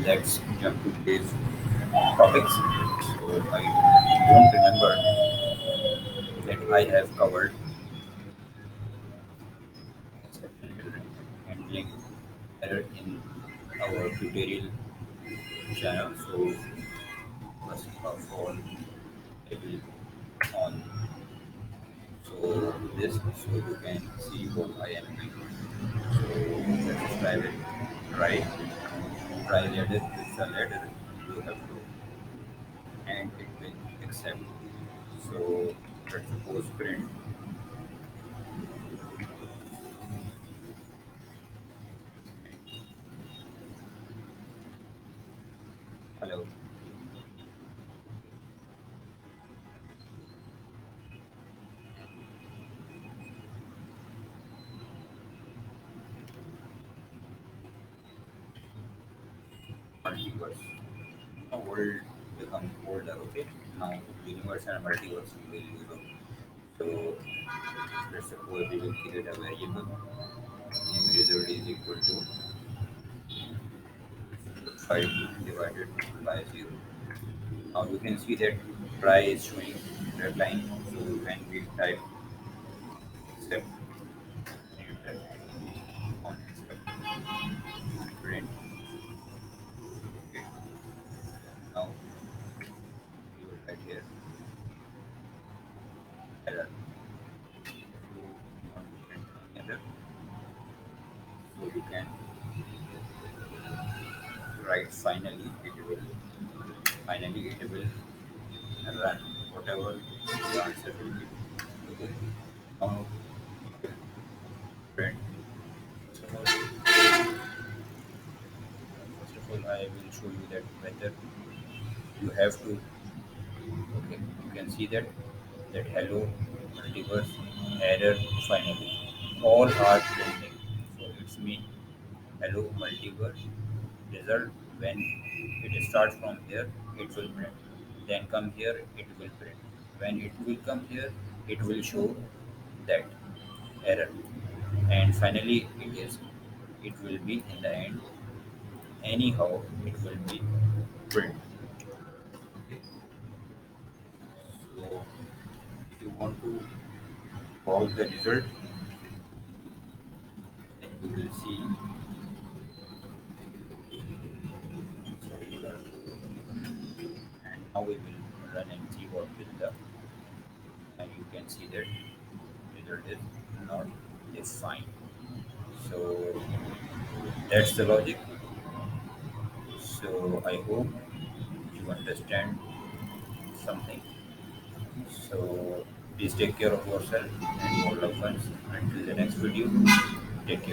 Let's jump to today's topics. So I don't remember that I have covered exception handling error in our tutorial channel. So first of all, I will on this so you can see what I am doing. So let's try it. Try try ladder. It's a ladder. You have to and it will accept. So let's suppose print. Hello. Multiverse. Now world become older, okay? Now universe and multiverse will use of. So let's suppose we will create a variable name result is equal to 5 divided by 0. Now you can see that try is showing red line. So when we type accept enter on accept print, okay. Now we will write here error. If you want to print any error, so you can write finally it will run whatever the answer will be. Okay. Now print. First of all, I will show you that whether you have to. Okay, you can see that hello multiverse error finally all are printing. So it's mean hello multiverse result when it starts from here it will print. Then come here it will print. When it will come here it will show that error. And finally it will be in the end anyhow it will be print. Okay. So if you want to call the result then you will see and now we will run and see what will the and you can see that result is not defined. So that's the logic. So I hope you understand something. So please take care of yourself and your loved ones. Until the next video, take care.